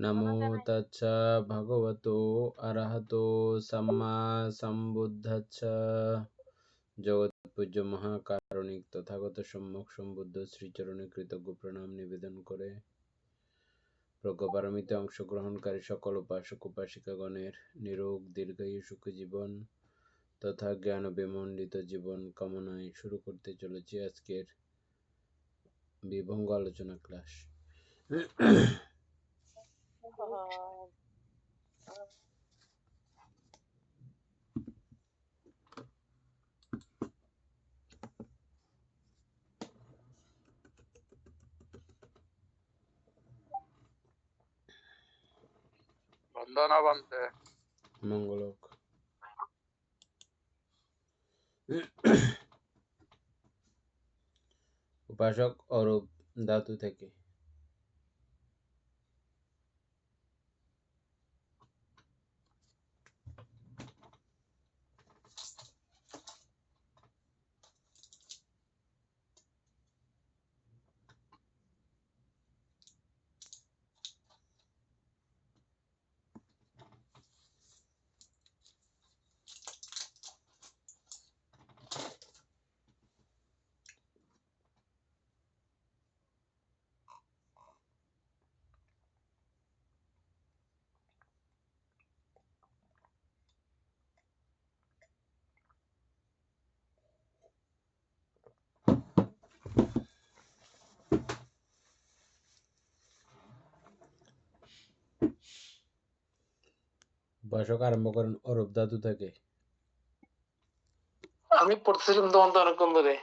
নমো তাচ্ছা ভগবতো অরহতো সম্মা সম্বুদ্ধাচ্ছা। জগৎপূজ্য মহাকারণিক তথাগত সম্যক সম্বুদ্ধ শ্রীচরণে কৃতজ্ঞ প্রণাম নিবেদন করে প্রজ্ঞাপারমিতে অংশগ্রহণকারী সকল উপাসক উপাসিকাগণের নিরোগ দীর্ঘায়ু সুখী জীবন তথা জ্ঞান বিমণ্ডিত জীবন কামনায় শুরু করতে চলেছি আজকের বিভঙ্গ আলোচনা ক্লাস। বন্দনা বন্দে মঙ্গলক। উপাসক অরূপ ধাতু থেকে। উপাসক আরম্ভ করেন অরূপ ধাতু থেকে। আমি পড়তেছিলাম তখন তো অনেকক্ষণ ধরে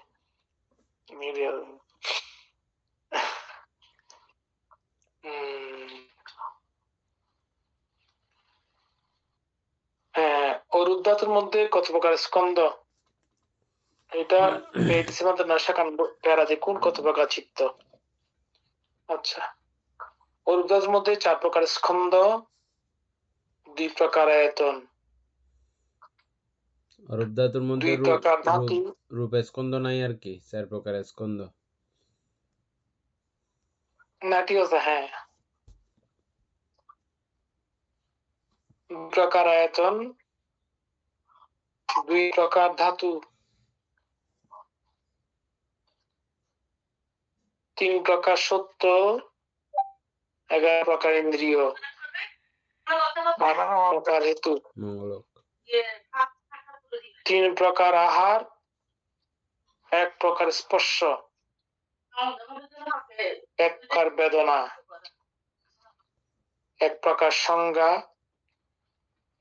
অরূপ ধাতুর মধ্যে কত প্রকার স্কন্ধ এটা পেয়েছি আমাদের নাশাকান প্যারাজে কোন কত প্রকার চিত্ত। আচ্ছা, অরূপ ধাতুর মধ্যে 4 প্রকার স্কন্ধ, 2 প্রকার আয়তন, অরূপ ধাতুর মধ্যে 2 প্রকার ধাতু। রূপ স্কন্ধ নাই আর কি, 4 প্রকার স্কন্ধ। না ঠিক আছে, হ্যাঁ, 2 প্রকার আয়তন, 2 প্রকার ধাতু, 3 প্রকার সত্য, 11 প্রকার ইন্দ্রিয়, 18 প্রকার হেতু, মঙ্গলক। 3 প্রকার আহার, 1 প্রকার স্পর্শ, 1 প্রকার বেদনা, 1 প্রকার সংজ্ঞা,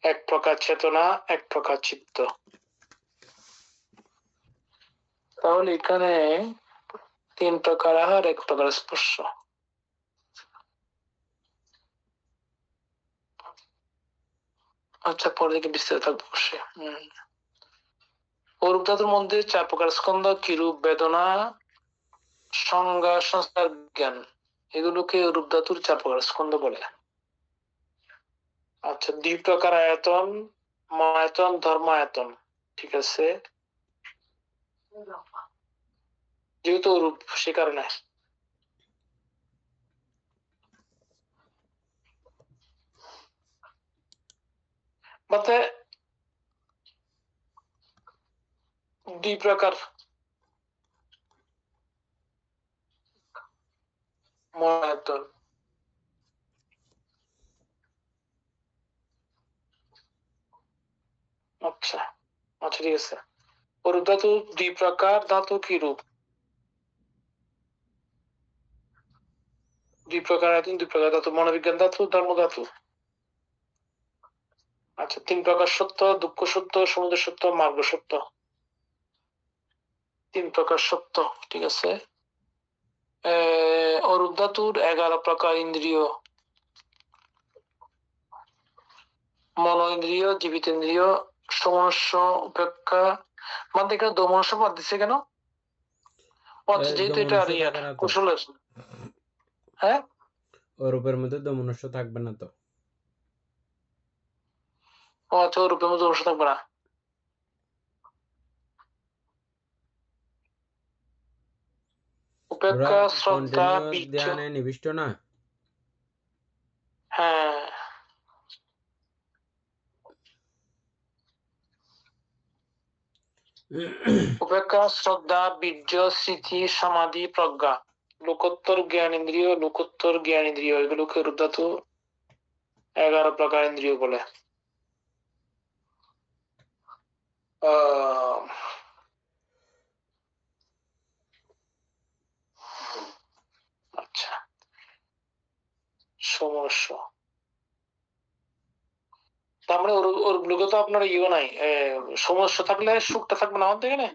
1 প্রকার চেতনা, 1 প্রকার চিত্ত। তাহলে এখানে 3 প্রকার আহার, 1 প্রকার স্পর্শ। আচ্ছা, পরে থেকে বিস্তারিত থাকবে অবশ্যই। অরূপ ধাতুর মধ্যে 4 প্রকার স্কন্ধ কিরূপ, বেদনা, সংজ্ঞা, সংস্কার, জ্ঞান, এগুলোকে অরূপ ধাতুর 4 প্রকার স্কন্ধ বলে। আচ্ছা, 2 প্রকার আয়তন, মায়াতন, ধর্মায়তন, ঠিক আছে, যেহেতু অরূপ সে কারণে। মতে 2 প্রকার মায়াতন। আচ্ছা আচ্ছা, ঠিক আছে। অরূপ ধাতু 2 প্রকার, ধাতু কি রূপ? 2 প্রকার আয়তন, 2 প্রকার ধাতু, মনোবিজ্ঞান ধাতু, ধর্ম ধাতু। আচ্ছা, 3 প্রকার সত্য, দুঃখ সত্য, সমুদ্র সত্য, মার্গ সত্য। 3 প্রকার সত্য, ঠিক আছে। অরূপ ধাতুর 11 প্রকার ইন্দ্রিয়, মন ইন্দ্রিয়, জীবিত ইন্দ্রিয়, সমনুষ্য, উপেক্ষা। মানে এখানে দমনুষ্য বাদ দিচ্ছে কেন? যেহেতু এটা আর কুশলের। হ্যাঁ, অরূপের মধ্যে দমনুষ্য থাকবে না তো। আচ্ছা, অরূপের মধ্যে দমনুষ্য থাকবে না। উপেক্ষা, শ্রদ্ধা, ধ্যানে নিবিষ্ট না। হ্যাঁ, উপেক্ষা, শ্রদ্ধা, বীর্য, স্মৃতি, সমাধি, প্রজ্ঞা, লোকোত্তর জ্ঞানেন্দ্রিয় এগুলোকে রুদ্ধাতু 11 প্রকার ইন্দ্রিয় বলে। আচ্ছা, সমস্যা তার মানে ওর গুলোকে তো আপনার ইয়ে নাই, সমস্যা থাকলে সুখটা থাকবে না আমাদের এখানে।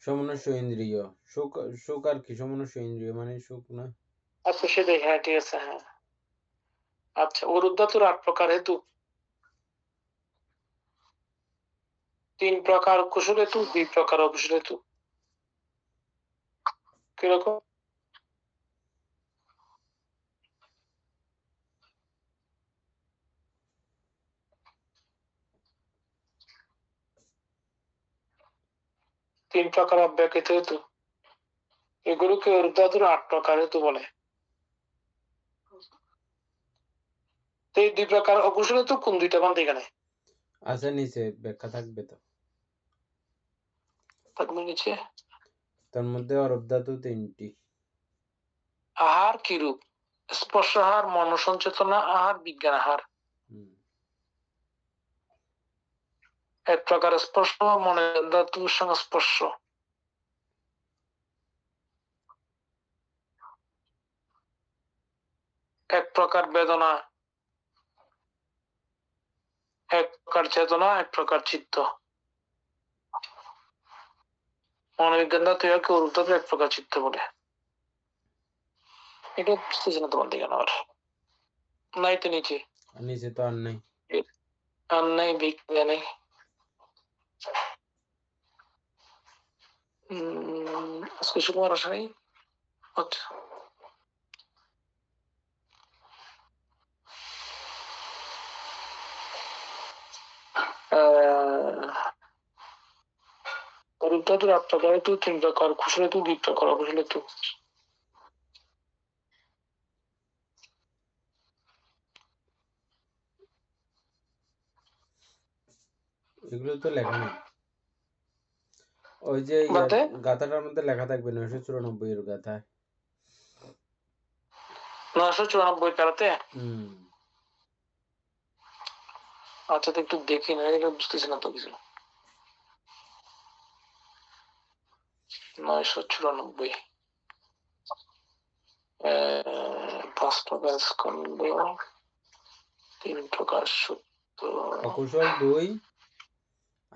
সমনস্য ইন্দ্রিয়, সুখ সুখ আর কি, সমনস্য ইন্দ্রিয় মানে সুখ না। আচ্ছা সেটাই, হ্যাঁ ঠিক আছে, হ্যাঁ। আচ্ছা, ওর উদ্ধাতুর 8 প্রকার হেতু, 3 প্রকার কুশল হেতু, 2 প্রকার অকুশল হেতু। কিরকম? তিন প্রকার অব্যক্তিত হেতু, এগুলোকে উর্ধাতুর 8 প্রকার হেতু বলে। এই 2 প্রকার অকুশল হেতু কোন দুইটা বান্ধ এখানে? আচ্ছা, নিচে ব্যাখ্যা থাকবে তো, থাকবে নিচে। তার মধ্যে অরূপ ধাতু 3টি। আহার কিরূপ? স্পর্শ আহার, মনসঞ্চেতনা আহার, বিজ্ঞান আহার। এক প্রকার স্পর্শ, মনের ধাতুর সংস্পর্শ। এক প্রকার বেদনা, এক প্রকার চেতনা, এক প্রকার চিত্ত। মনোবিজ্ঞান ধাতু অরূপ ধাতু এক প্রকার চিত্ত বলে। এটা বুঝতেছি না তোমার দিকে আমার নাই তো নিচে। নিচে তো আর নাই, আর নাই, বিজ্ঞান নেই। আজকে শুক্রবার আসা নেই। আচ্ছা, অরূপ ধাতুর 8 প্রকার হেতু, 3 প্রকার কুশল হেতু, 2 প্রকার অকুশল হেতু। এগুলো তো লেখা নেই। ওই যে গাথাটার মধ্যে লেখা থাকবে 994 এর গাথায়। 994 প্যারাতে। আচ্ছা, তো একটু দেখি না, এটা বুঝতেছি না তো কিছু। 994 5 প্রকার স্কন্ধ, 3 প্রকার সত্য, অকুশল 2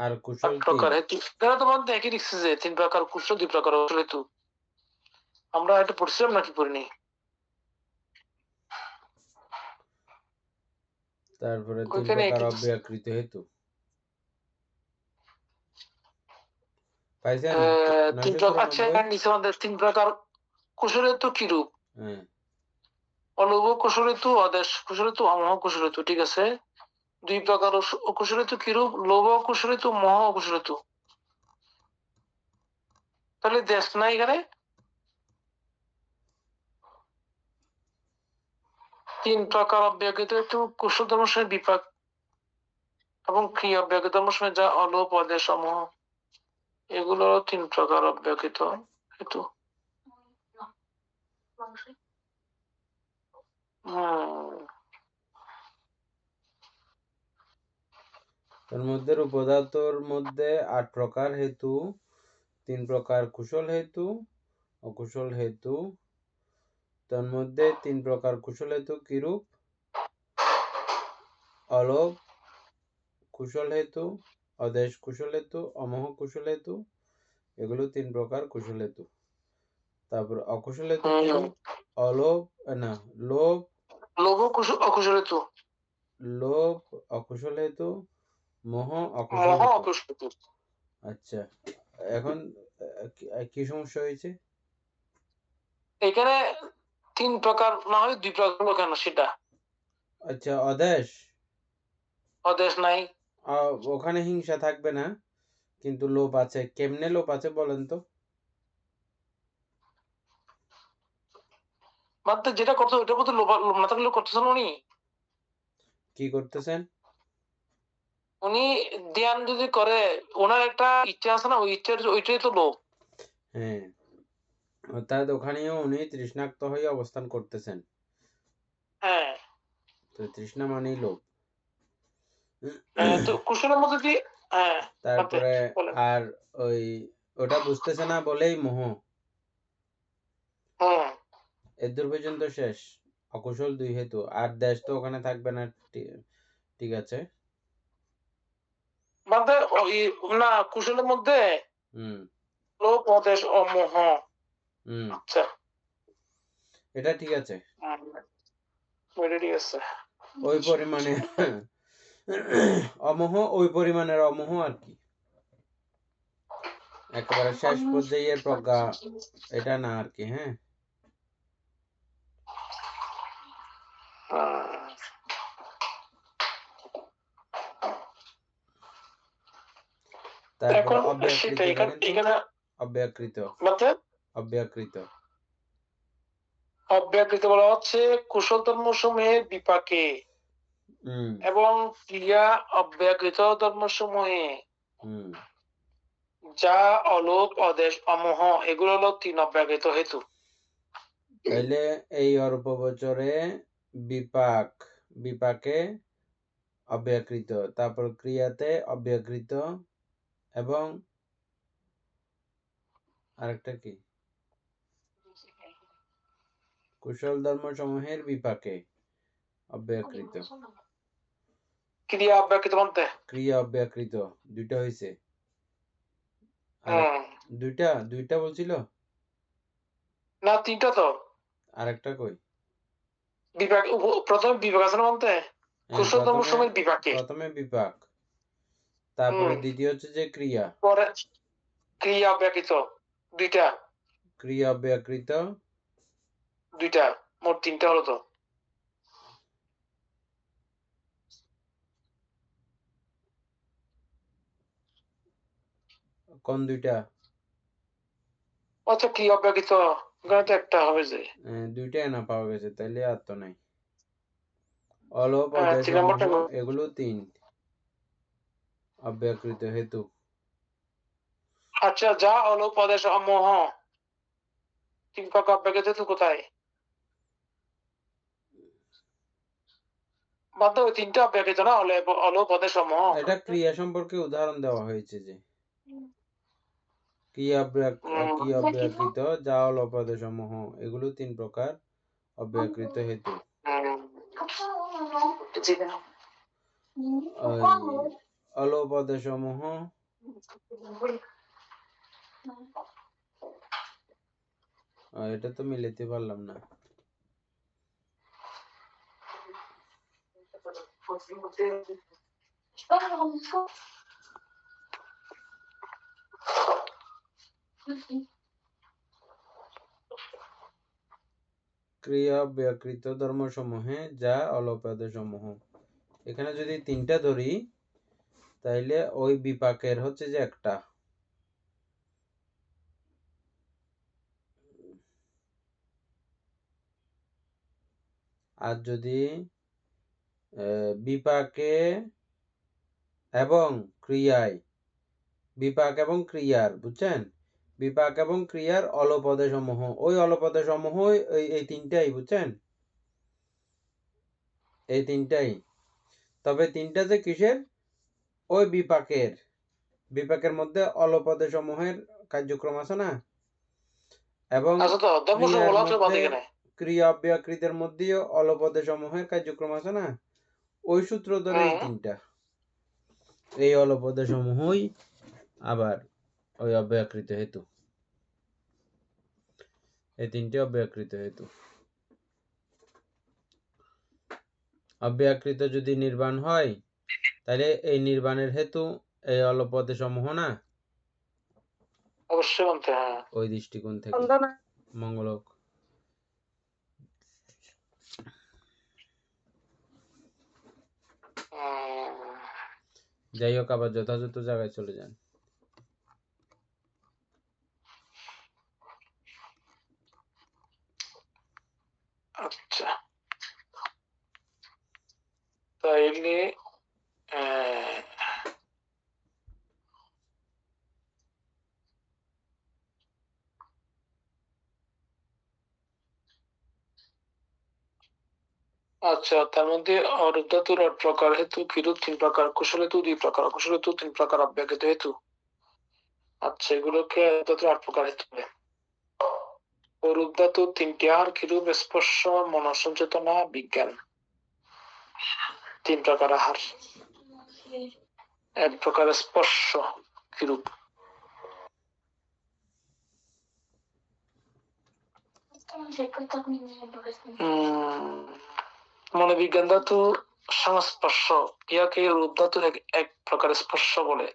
আর কুশল 3 প্রকার হেতু। তারা তো মধ্যে একই লিখছে যে 3 প্রকার কুশল, 2 প্রকার অকুশল হেতু। আমরা এটা পড়ছিলাম নাকি পড়িনি? তারপরে 3 প্রকার অব্যকৃত হেতু পাইছেন। 3 প্রকার, আচ্ছা নিচে আমাদের 3 প্রকার কুশল হেতু কি রূপ? অলোভ কুশল হেতু, অদেশ কুশল হেতু, অমোহ কুশল হেতু। ঠিক আছে। 2 প্রকার অকুশল হেতু কি রূপ? লোভ কুশল হেতু, মোহ কুশল হেতু। তাহলে দেশ নাই এখানে। 3 প্রকার অব্যকৃত হেতু, কুশল ধর্মের সঙ্গে বিপাক এবং ক্রিয়া অব্যকৃত ধর্মের সঙ্গে যা অলোভ, অদেশ, অমোহ, এগুলো 3 প্রকার অব্যকৃত হেতু। তার মধ্যে রূপধাতুর মধ্যে 8 প্রকার হেতু, 3 প্রকার কুশল হেতু, অকুশল হেতু। তার মধ্যে 3 প্রকার কুশল হেতু কিরূপ? অলোভ কুশল হেতু, অদেশ কুশল হেতু, অমোহ কুশল হেতু, এগুলো 3 প্রকার কুশল হেতু। তারপর অকুশল হেতু কিরূপ? অলোভ না লোভ, লোভ অকুশল হেতু, লোভ অকুশল হেতু, মোহ অকুশল হেতু। আচ্ছা, এখন কি সমস্যা হয়েছে এখানে? 3 প্রকার না হয় 2 প্রকার কেন সেটা? আচ্ছা, অদেশ, অদেশ নাই। ওখানে হিংসা থাকবে না, কিন্তু লোভ আছে। কেমনে লোভ আছে বলেন তো? মাত্র যেটা করতে ওইটার প্রতি লোভ না থাকলে করতেছেন উনি। কি করতেছেন? উনি ধ্যান যদি করে ওনার একটা ইচ্ছা আছে না, ওই ইচ্ছার ওইটাই তো লোভ। হ্যাঁ, অর্থাৎ ওখানেও উনি তৃষ্ণাক্ত হয়ে অবস্থান করতেছেন। হ্যাঁ, তো তৃষ্ণা মানেই লোভ। তো কুশলের মধ্যে দিয়ে হ্যাঁ তারপরে বলেন। আর ওই ওটা বুঝতেছে না বলেই মোহ। হুম, এদূর পর্যন্ত শেষ। অকুশল 2 হেতু। আর দেশ তো ওখানে থাকবে না। ঠিক আছে। মানে ওই না কুশলের মধ্যে হুম লোভ অদেশ ও মোহ। হুম আচ্ছা, এটা ঠিক আছে। ওইটা ঠিক আছে। ওই পরিমাণে অমোহ, ওই পরিমাণের অমোহ আর কি। একেবারে শেষ পর্যায়ের প্রজ্ঞা এটা না আর কি। হ্যাঁ, তারপরে এখন অব্যাকৃত সেটা দেখেন তো। এখানে অব্যাকৃত মানে অব্যাকৃত অব্যাকৃত বলা হচ্ছে কুশল ধর্ম সমূহের বিপাকে হুম এবং ক্রিয়া অব্যাকৃত ধর্ম সমূহে, হুম যা অলোক অদেশ অমোহ, এগুলো হলো 3 অব্যাকৃত হেতু। তাইলে এই অল্পবচরে বিপাকে অব্যাকৃত, তারপর ক্রিয়াতে অব্যাকৃত, এবং আরেকটা কি, কুশল ধর্ম সমূহের বিপাকে অব্যাকৃত, ক্রিয়া অব্যাকৃত বলতে ক্রিয়া অব্যাকৃত। দুইটা হইছে। আরেক হম দুইটা বলছিল। না 3টা তো। আরেকটা কই? বিপাক প্রথমে বিপাক আছে না বলতে হ্যাঁ, কুশল ধর্ম সমূহের বিপাকে। প্রথমে বিপাক, তারপরে হম দ্বিতীয় হচ্ছে যে ক্রিয়া। পরে ক্রিয়া অব্যাকৃত 2টা। ক্রিয়া অব্যাকৃত, 2টা, মোট 3টা হলো তো। কোন দুইটা? আচ্ছা, ক্রিয়া অব্যাকৃত এখানে তো একটা হবে যে। দুইটাই না পাওয়া গেছে, তাইলে আর তো নাই। অলোপ 3 অদেশমোহ নম্বরটা এগুলো 3 অব্যাকৃত হেতু। আচ্ছা, যা অলোক অদেশ অমোহ 3 পাক অব্যাকৃত হেতু কোথায়? বাদ ওই 3টা অব্যাকৃত না, অলোক অদেশ অমোহ। এটা ক্রিয়া সম্পর্কে উদাহরণ দেওয়া হয়েছে যে ক্রিয়া অব্যাকৃত, যা অলোপ অদেশমোহ এগুলো 3 প্রকার অব্যাকৃত হেতু। ওই অলোপ অদেশমোহ এটা তো মিলাইতে পারলাম না। ক্রিয়া অব্যাকৃত ধর্মসমূহে যা অলোপ অদেশমোহ, এখানে যদি 3টা ধরি তাইলে ওই বিপাকের হচ্ছে যে একটা। আর যদি বিপাকে এবং ক্রিয়ায়, বিপাক এবং ক্রিয়ার, বুঝছেন, বিপাক এবং ক্রিয়ার অলপদে সমূহ, ওই অলপদে সমূহ এই 3টাই, বুঝছেন, এই 3টাই। তবে 3টা যে কিসের? ওই বিপাকের মধ্যে অলপদে সমূহের কার্যক্রম আছে না, এবং আচ্ছা, তো ধর্ম সমূহ ক্রিয়ার বলা হচ্ছে বাদ মধ্যে, এখানে। ক্রিয়া অব্যাকৃতের মধ্যেও অলপদে সমূহের কার্যক্রম আছে না, ওই সূত্র ধরে এই 3টা, এই অলপদে সমূহই আবার ওই অব্যাকৃত হেতু। এই 3টে অব্যাকৃত হেতু। অব্যাকৃত যদি নির্বাণ হয় তাহলে এই নির্বাণের হেতু এই অলপদে সমূহ না, অবশ্যই বলতে হ্যাঁ। ওই দৃষ্টিকোণ থেকে মঙ্গলক। যাই হোক, আবার যথাযথ জায়গায় চলে যান। আচ্ছা, তাইলে আহ, আচ্ছা, তার মধ্যে অরূপ ধাতুর ৮ প্রকার হেতু, কিরূপ ৩ প্রকার, কুশল হেতু ২ প্রকার, অকুশল হেতু ৩ প্রকার, অব্যক্ত হেতু। আচ্ছা, এগুলোকে ধাতুর ৮ প্রকার হেতু বলে। অরূপ ধাতু ৩টি আহার, কিরূপ, স্পর্শ, মনঃসচেতনা, বিজ্ঞান। ৩ প্রকার আহার। ১ প্রকার স্পর্শ, কিরূপ? মনোবিজ্ঞান ধাতু সংস্পর্শ, ইহাকে রূপ ধাতুর এক প্রকার স্পর্শ বলে।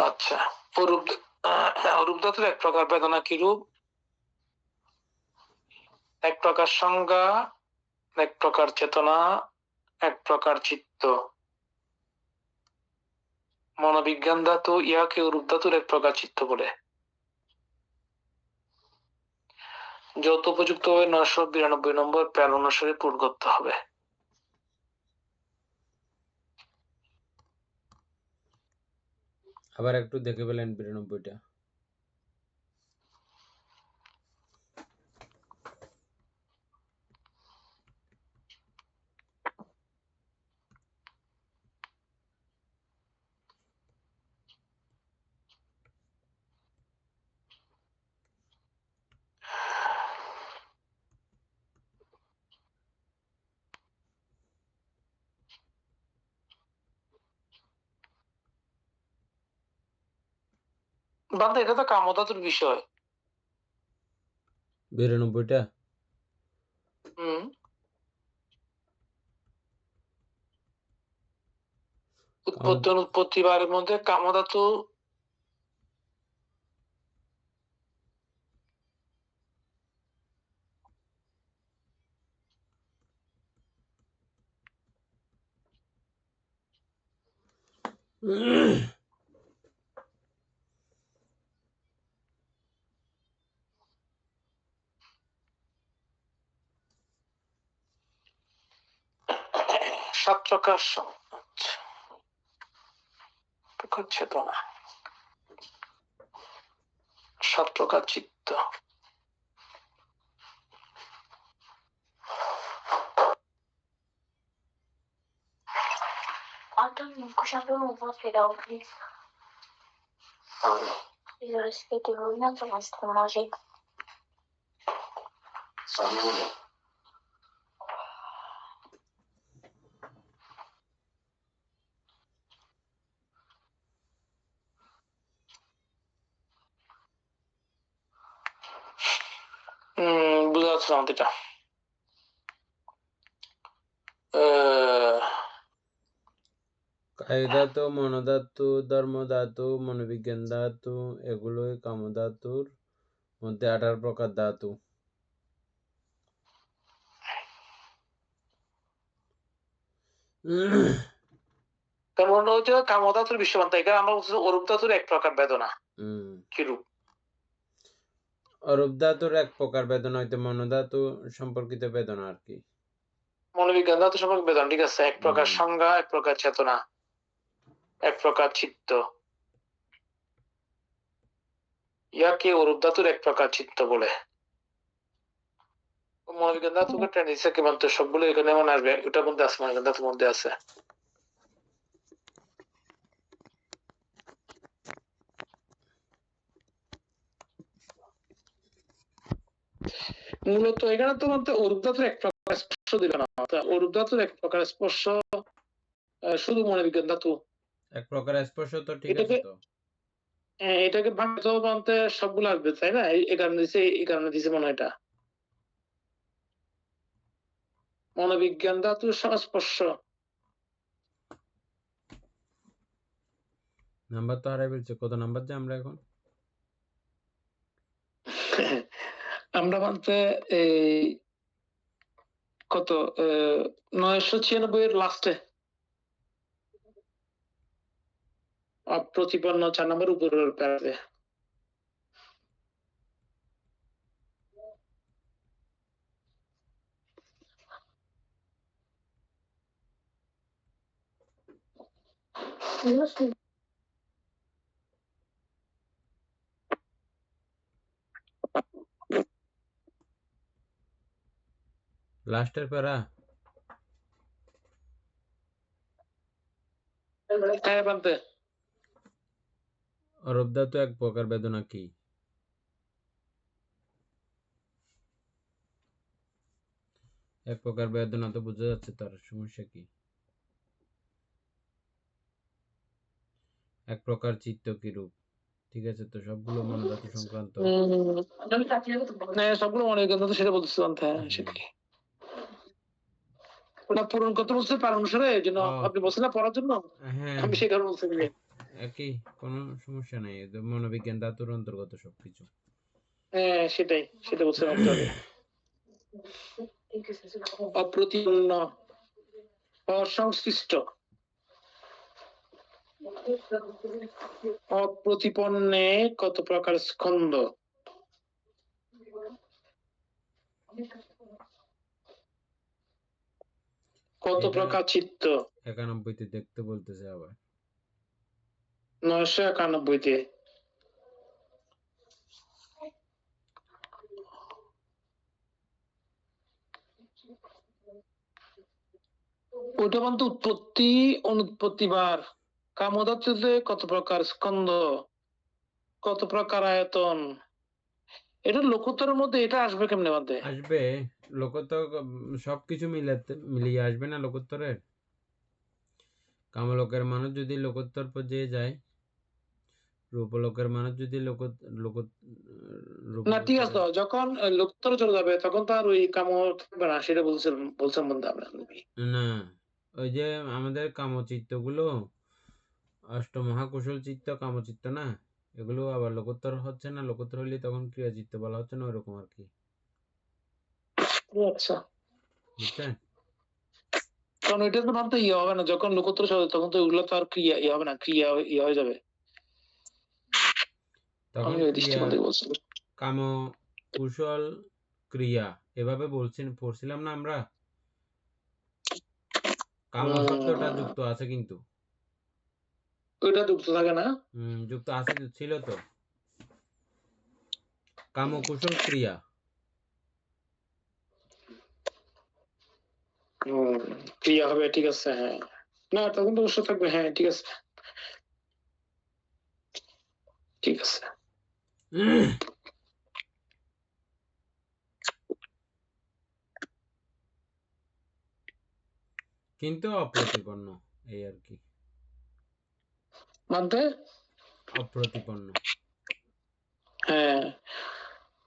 আচ্ছা, অরূপ ধাতুর এক প্রকার বেদনা কিরূপ? এক প্রকার সংজ্ঞা, এক প্রকার চেতনা, এক প্রকার চিত্ত। মনোবিজ্ঞান ধাতু ইহাকে অরূপ ধাতুর এক প্রকার চিত্ত বলে। যৌথ উপযুক্ত ভাবে 992 নম্বর প্যার অনুসারে পূরণ করতে হবে। আবার একটু দেখে ফেলেন ৯২টা। বান্দা, এটা তো কামধাতুর বিষয়। ৯২টা। উৎপত্তি অনুৎপত্তি বারের মধ্যে কামধাতু সাত প্রকার চেতনা, ৭ প্রকার চিত্ত। Anton, escuchando un voz pero please. Y yo es que te voy a tomar esta magia. বুঝা যাচ্ছে না এটা। কায়ু ধাতু, মনোধাতু, ধর্মধাতু, মনোবিজ্ঞান ধাতু এগুলোই কামধাতুর মধ্যে 18 প্রকার ধাতু। তেমন হচ্ছে কামধাতুর বিশ্ববান্ত, এখানে আমরা বলছি অরূপ ধাতুর এক প্রকার বেদনা কিরূপ? অরূপ ধাতুর এক প্রকার বেদনা হইতে মনোধাতু সম্পর্কিত বেদনা আর কি। মনোবিজ্ঞান ধাতু সম্পর্কে বেদনা, ঠিক আছে। এক প্রকার সংজ্ঞা, এক প্রকার চেতনা, এক প্রকার চিত্ত। ইয়াকে অরূপ ধাতুর এক প্রকার চিত্ত বলে। মনোবিজ্ঞান ধাতুকে টেনে দিচ্ছে কি বলতো, সবগুলো এখানে মনে আসবে, ওটার মধ্যে আছে, মনোবিজ্ঞান ধাতুর মধ্যে আছে। মূলত এখানে তোমার অরূপ ধাতুর এক প্রকার স্পর্শ দিবে না, অরূপ ধাতুর এক প্রকার স্পর্শ শুধু মনোবিজ্ঞান ধাতু এক প্রকার স্পর্শ তো ঠিক আছে তো। এটাকে ভাঙতে বানতে সবগুলো আসবে, তাই না? এই কারণে দিছে মনে হয় এটা মনোবিজ্ঞান ধাতুর সংস্পর্শ। নাম্বার তো হারাই ফেলছে, কত নাম্বার যে আমরা এখন? আমরা বলতে এই ক কত 996 এর লাস্টে অপ্রতিপন্ন 4 নম্বর উপরের প্যারাতে। লাস্টের প্যারা হ্যাঁ বানতে অরূপ ধাতু এক প্রকার বেদনা কি? এক প্রকার বেদনা তো বোঝা যাচ্ছে, তার সমস্যা কি? এক প্রকার চিত্ত কি রূপ? ঠিক আছে, তো সবগুলো মনোধাতু সংক্রান্ত। হ্যাঁ সবগুলো মনে কিন্তু সেটা বলতেছি বানতে। হ্যাঁ সেটাই। ওটা পূরণ করতে বলছে পার অনুসারে, এই জন্য আপনি বলছেন না পড়ার জন্য, হ্যাঁ আমি সেই কারণে বলছি। একই, কোনো সমস্যা নেই, মনোবিজ্ঞান ধাতুর অন্তর্গত সবকিছু। হ্যাঁ সেটাই, সেটা বলছিলাম আপনাকে। অপ্রতিপন্ন, অসংশ্লিষ্ট, অপ্রতিপন্নে কত প্রকার স্কন্ধ? কত প্রকার চিত্ত? 91-তে দেখতে বলতেছে আবার। 991-তে। ওইটা বলতে উৎপত্তি অনুৎপত্তিবার। কামধাতুতে কত প্রকার স্কন্ধ, কত প্রকার আয়তন? এটা লোকোত্তরের মধ্যে এটা আসবে কেমনে মধ্যে? আসবে লোকোত্তর, সবকিছু মিলিয়ে আসবে না লোকোত্তরের। কামলোকের মানুষ যদি লোকোত্তর পর্যায়ে যায়, রূপলোকের মানুষ যদি না ঠিক আছে, যখন লোকোত্তরে চলে যাবে তখন তো আর ওই কাম থাকবে না, সেটা বলছেন বন্ধু আমরা। না, ওই যে আমাদের কামচিত্ত গুলো, অষ্টমহাকুশল চিত্ত, কামচিত্ত না, এগুলো আবার লোকোত্তর হচ্ছে না। লোকোত্তর হলে তখন ক্রিয়াচিত্ত বলা হচ্ছে না, ওইরকম আর কি। আচ্ছা বুঝছেন? কারণ ওইটা তো ভাবতে ইয়ে হবে না, যখন লোকোত্তর চলে তখন তো ওগুলো তো আর ক্রিয়া ইয়ে হবে না, ক্রিয়া ইয়ে হয়ে যাবে। তখন আমি ওই দৃষ্টিকোণ থেকে বলছি। কাম কুশল ক্রিয়া এভাবে পড়ছিলাম না আমরা। কাম শব্দটা যুক্ত আছে কিন্তু। ওইটা যুক্ত থাকে না? যুক্ত আছে, ছিল তো। কাম কুশল ক্রিয়া। ক্রিয়া হবে, ঠিক আছে। হ্যাঁ না তখন তো অবশ্য থাকবে। হ্যাঁ ঠিক আছে, ঠিক আছে। কিন্তু অপ্রতিপন্ন, এই আর কি। মানতে অপ্রতিপন্ন। হ্যাঁ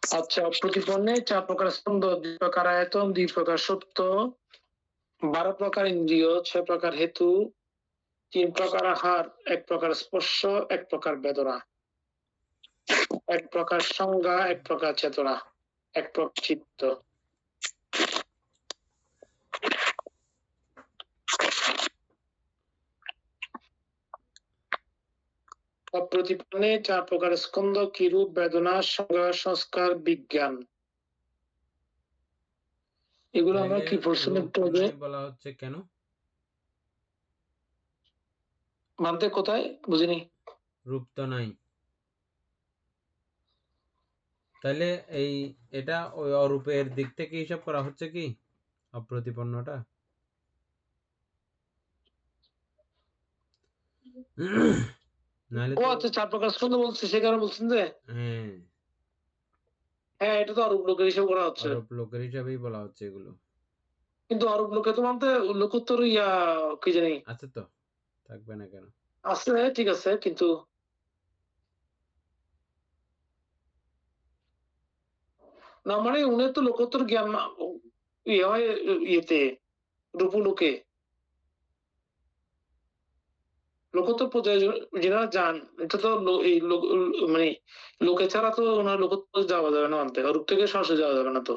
আচ্ছা, অপ্রতিপন্নে 4 প্রকার স্কন্ধ, 2 প্রকার আয়তন, 2 প্রকার সত্য, 12 প্রকার ইন্দ্রিয়, 6 প্রকার হেতু, 3 প্রকার আহার, 1 প্রকার স্পর্শ, 1 প্রকার বেদনা, 1 প্রকার সংজ্ঞা, 1 প্রকার চেতনা, 1 প্রকার চিত্ত। অপ্রতিপন্নে 4 প্রকার স্কন্ধ কি রূপ, বেদনা, সংজ্ঞা, সংস্কার, বিজ্ঞান। এগুলো আমরা কি পড়ছিলাম একটু আগে? বলা হচ্ছে কেন মানতে কোথায় বুঝিনি। রূপ তো নাই, তাহলে এটা ওই অরূপের দিক থেকে হিসাব করা হচ্ছে কি অপ্রতিপন্নটা? ও আচ্ছা, 4 প্রকার স্কন্ধ বলছি সে কারণে বলছেন যে হ্যাঁ এটা তো অরূপ লোকের হিসাব করা হচ্ছে। অরূপ লোকের হিসাবেই বলা হচ্ছে এগুলো। কিন্তু অরূপ লোকে তো মানতে লোকোত্তর ইয়া কি জানি আছে তো, থাকবে না কেন? আছে, ঠিক আছে, কিন্তু না মানে উনি তো লোকোত্তর জ্ঞান ইয়ে হয় ইয়েতে রূপলোকে, লোকোত্তর পর্যায়ে যারা যান, এটা তো মানে লোকে ছাড়া তো ওনার লোকোত্তর যাওয়া যাবে না মানতে, অরূপ থেকে সরাসরি যাওয়া যাবে না তো।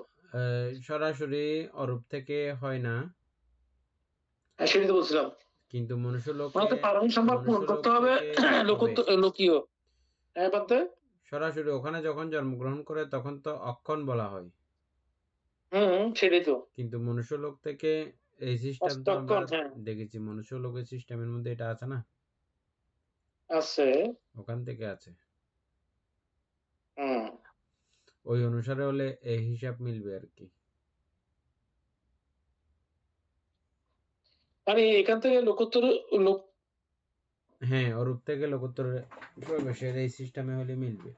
সরাসরি অরূপ থেকে হয় না, হ্যাঁ, সেটাই তো বলছিলাম। কিন্তু মনুষ্য মানে লোকে তো পারমাণবিক সম্পর্ক পূরণ মনুষ্য লোক করতে হবে থেকে হবে। লোকীয়। হ্যাঁ বাদে সরাসরি ওখানে যখন জন্মগ্রহণ করে তখন তো অক্ষণ বলা হয়, সেটাই তো। কিন্তু মনুষ্য লোক থেকে এই সিস্টেম তো আমরা অষ্টক্ষণ, হ্যাঁ দেখেছি, মনুষ্য লোকের সিস্টেমের মধ্যে এটা আছে না, আছে। ওখান থেকে আছে। হুম ওই অনুসারে হলে এই হিসাব মিলবে আর কি। মানে এখান থেকে লোকোত্তর লোক। হ্যাঁ, অরূপ থেকে লোকোত্তরে প্রবেশের এই সিস্টেমে হলে মিলবে।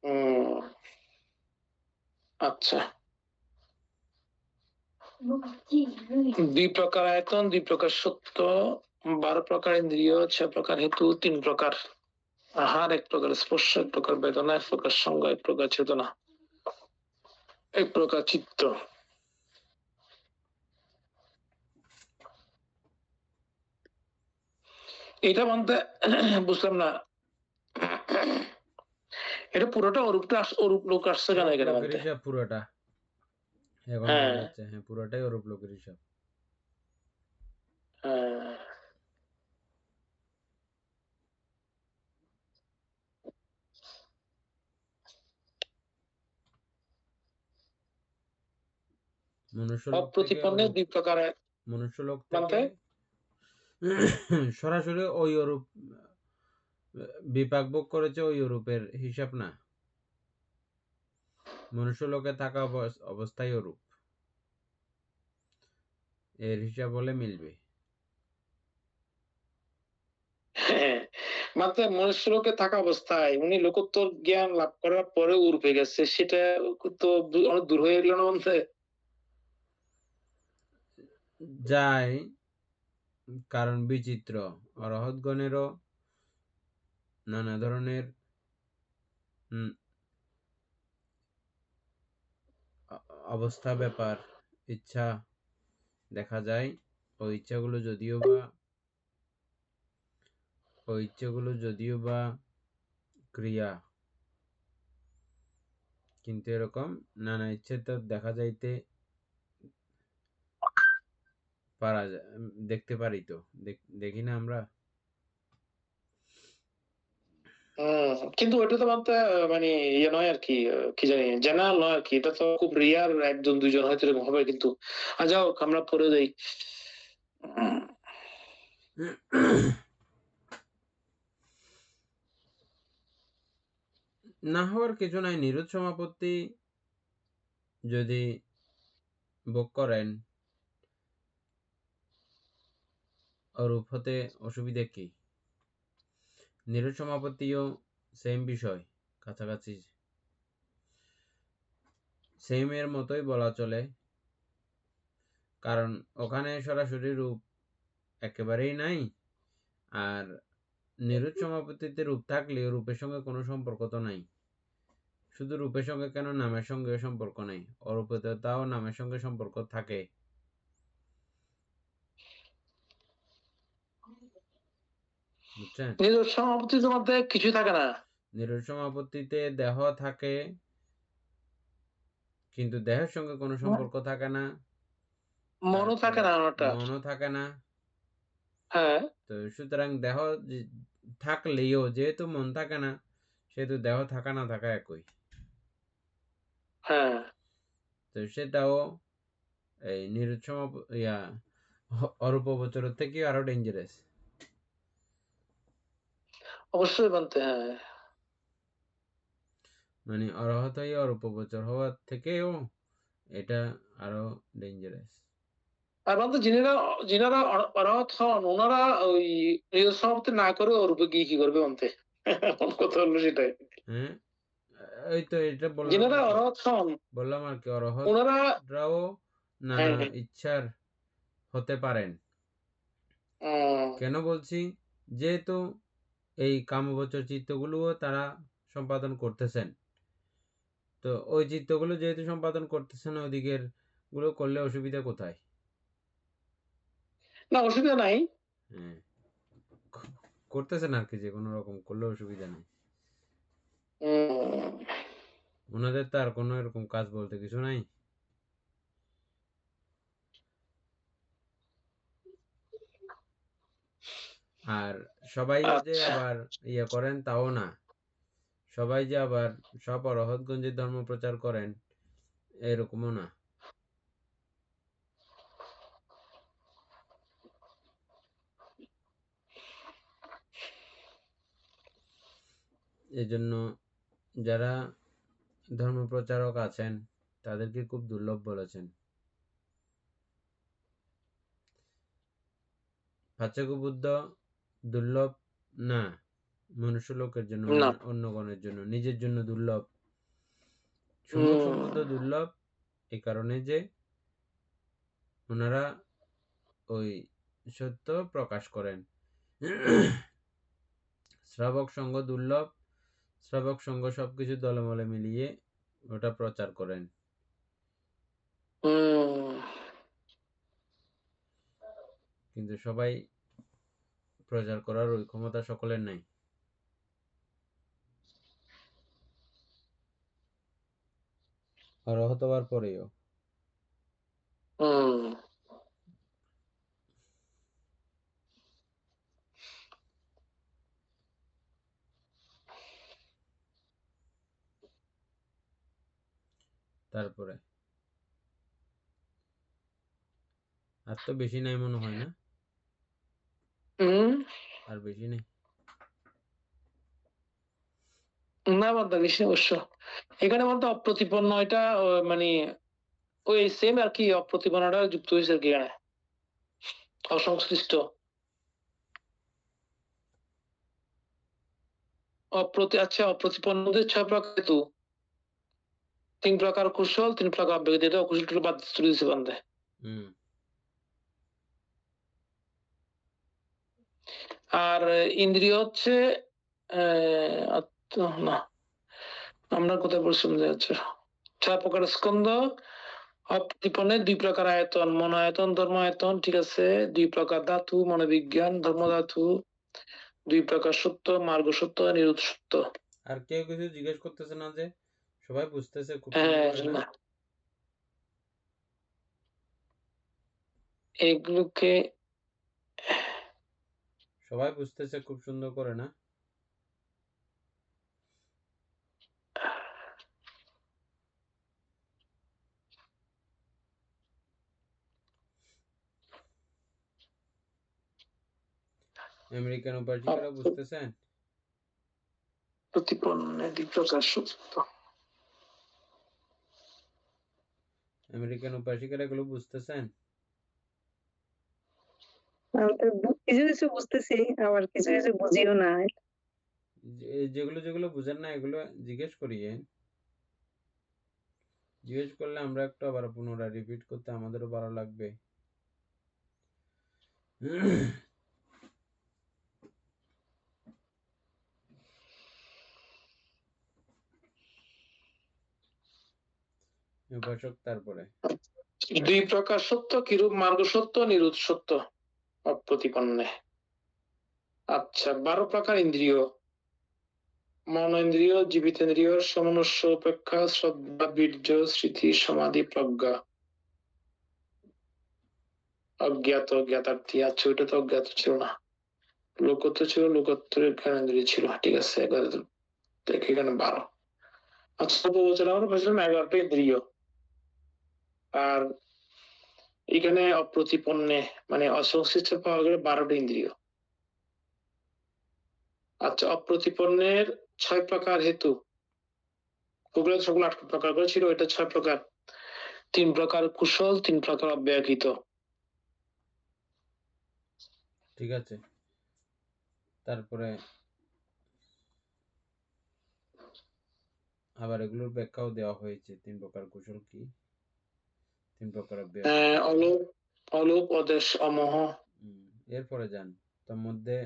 হুম আচ্ছা। 2 প্রকার আয়তন, 2 প্রকার সত্য, 12 প্রকার ইন্দ্রিয়, 6 প্রকার হেতু, 3 প্রকার আহার, 1 প্রকার স্পর্শ, 1 প্রকার বেদনা, 1 প্রকার সঙ্গ, 1 প্রকার চেতনা, 1 প্রকার চিত্ত। এটা বলতে বুঝলাম না, এটা পুরোটা অরূপ লোক আসছে কেন অরূপ এখানে লোকের বলতে? হিসাব পুরোটা এখন হ্যাঁ বলা হচ্ছে, হ্যাঁ পুরোটাই অরূপ লোকের হিসাব। হ্যাঁ। মনুষ্য লোক থেকে অপ্রতিপন্নের অরূপ, 2 প্রকার মনুষ্য লোক বলতে। থেকে সরাসরি ওই অরূপ বিপাক ভোগ করেছে, ওই অরূপের হিসাব না, মনুষ্য লোকে থাকা অবস্থায় অরূপ, এর হিসাব হলে মিলবে। হ্যাঁ, মাত্র মনুষ্য লোকে থাকা অবস্থায় উনি লোকোত্তর জ্ঞান লাভ করার পরে উর্পে গেছে, সেটা তো অনেক দূর হয়ে গেল না বলতে। যায়, কারণ বিচিত্র, অরহৎগণেরও নানা ধরনের অবস্থা, ব্যাপার, ইচ্ছা দেখা যায়। ওই ইচ্ছাগুলো যদিও বা ক্রিয়া, কিন্তু এরকম নানা ইচ্ছে তো দেখা যাইতে পারা যায়, দেখতে পারি তো, দেখি না আমরা। কিন্তু ওইটা তো বলতে মানে ইয়ে নয় আর কি, কি জানি জেনারেল নয় আর কি, এটা তো খুব রিয়ার, 1-2 জন হয়তো এরকম হবে কিন্তু। যাই হোক, আমরা পরে যাই। না হওয়ার কিছু নাই, নিরোধ সমাপত্তি যদি ভোগ করেন অরূপ হতে অসুবিধে কি? নিরোধ সমাপত্তিও সেম বিষয়, কাছাকাছি সেম এর মতোই বলা চলে, কারণ ওখানে সরাসরি রূপ একেবারেই নাই, আর নিরোধ সমাপত্তিতে রূপ থাকলেও রূপের সঙ্গে কোনো সম্পর্ক তো নাই। শুধু রূপের সঙ্গে কেন, নামের সঙ্গে সম্পর্ক নেই, অরূপতে তাও নামের সঙ্গে সম্পর্ক থাকে। বুঝছেন? নিরোধ সমাপত্তির মধ্যে কিছু থাকে না। নিরোধ সমাপত্তিতে দেহ থাকে, কিন্তু দেহের সঙ্গে কোনো সম্পর্ক থাকে না, মনও থাকে তারপরে না ওটা। মনও থাকে না। হ্যাঁ তো সুতরাং দেহ থাকলেও যেহেতু মন থাকে না, সেহেতু দেহ থাকা না থাকা একই। হ্যাঁ তো সেটাও এই নিরোধ অরূপবচরের থেকে আরো ডেঞ্জারাস। অবশ্যই বলতে, হ্যাঁ। মানে অরহত হয়ে অরূপবচর হওয়ার থেকেও এটা আরো ডেঞ্জারাস। আর বলতে যিনারা অনাহত হন, ওনারা ওই নিরোধ সমাপত্তি না করে অরূপে গিয়ে কি করবে বলতে? কথা হলো সেটাই। হ্যাঁ, এই তো এটা বললাম যিনারা আর কি, অনাহত হন ওনারা, অরহতরাও নানা হ্যাঁ ইচ্ছার হতে পারেন। উম, কেন বলছি? যেহেতু এই কামবচর চিত্তগুলোও তারা সম্পাদন করতেছেন, তো ওই চিত্তগুলো যেহেতু সম্পাদন করতেছেন ওদিকের গুলো করলে অসুবিধা কোথায়? না, অসুবিধা নাই। হ্যাঁ, করতেছেন আর কি, যে কোনো রকম করলে অসুবিধা নেই। ওনাদের তো আর কোনো এরকম কাজ বলতে কিছু নাই। আর সবাই যে আচ্ছা। আবার ইয়ে করেন তাও না, সবাই যে আবার সব অরহতগঞ্জের ধর্ম প্রচার করেন এরকমও না। এজন্য যারা ধর্ম প্রচারক আছেন তাদেরকে খুব দুর্লভ বলেছেন। পাচক বুদ্ধ দুর্লভ না মনুষ্য লোকের জন্য, না। অন্য গণের জন্য, নিজের জন্য দুর্লভ। সম্যক সম্বুদ্ধ দুর্লভ এই কারণে যে ওনারা ওই সত্য প্রকাশ করেন। শ্রাবক সঙ্গ দুর্লভ, শ্রাবক সঙ্গ সবকিছু দলমলে মিলিয়ে ওটা প্রচার করেন। কিন্তু সবাই প্রচার করার ওই ক্ষমতা সকলের নাই। অরহত হওয়ার পরেও তারপরে আর তো বেশি নাই মনে হয় না, আর বেশি নেই। না, বাদ বেশি অবশ্য। এখানে বলতে অপ্রতিপন্ন, এটা মানে ওই সেম আর কি, অপ্রতিপন্নটা যুক্ত হয়েছে আর কি এখানে, অসংশ্লিষ্ট। আচ্ছা, অপ্রতিপন্নদের 6 প্রকার হেতু, 3 প্রকার কুশল, 3 প্রকার অব্যক্ত, এটা অকুশল বাদ তুলে দিছে বান্ধে। আর ইন্দ্রিয় হচ্ছে না, আমরা কোথায় পরিশ্রম যাচ্ছে 6 প্রকার স্কন্ধ, অপ্রতিপন্নের 2 প্রকার আয়তন, মন আয়তন, ধর্ম আয়তন, ঠিক আছে, 2 প্রকার ধাতু, মনোবিজ্ঞান, ধর্ম ধাতু, 2 প্রকার সত্য, মার্গ সত্য, নিরোধ সত্য। আর কেউ কিছু জিজ্ঞেস করতেছে না যে? সবাই বুঝতেছে খুব হ্যাঁ, সুন্দর করে না? এগুলোকে সবাই বুঝতেছে খুব সুন্দর করে না? আমেরিকান উপাসিকারা বুঝতেছেন? প্রতিপন্নের 2 প্রকার সত্য। আমেরিকান উপাসিকারা এগুলো বুঝতেছেন? কিছু কিছু বুঝতেছি, আবার কিছু কিছু বুঝিও না। যেগুলো যেগুলো বুঝেন না এগুলো জিজ্ঞেস করিয়েন। জিজ্ঞেস করলে আমরা একটু আবার পুনরায় রিপিট করতে আমাদেরও ভালো লাগবে। উপাসক তারপরে 2 প্রকার সত্য কিরূপ? মার্গ সত্য, নিরোধ সত্য, অপ্রতিপন্নে। আচ্ছা, 12 প্রকার ইন্দ্রিয়, মনেন্দ্রিয়, জীবিতেন্দ্রিয়, সমনুষ্য, উপেক্ষা, শ্রদ্ধা, বীর্য, স্মৃতি, সমাধি, প্রজ্ঞা, অজ্ঞাত, জ্ঞাতার্থী। আচ্ছা, ওইটা তো অজ্ঞাত ছিল না, লোকত্ব ছিল, লোকত্বের জ্ঞানেন্দ্রিয় ছিল, ঠিক আছে। এখানে 12। আচ্ছা, বলছিলাম আমরা বলছিলাম 11টা ইন্দ্রিয়, আর এখানে অপ্রতিপন্নে মানে অসংশ্লিষ্ট পাওয়া গেলে 12টা ইন্দ্রিয়। আচ্ছা, অপ্রতিপন্নের 6 প্রকার হেতু, ওগুলো সবগুলো 8 প্রকার করে ছিল, এটা 6 প্রকার। 3 প্রকার কুশল, 3 প্রকার অব্যয়কৃত। ঠিক আছে। তারপরে আবার এগুলোর ব্যাখ্যাও দেওয়া হয়েছে, 3 প্রকার কুশল কি, 3 প্রকার অলোপ, অলোপ, অদেশ, অমোহ। এরপরে যান, তার মধ্যে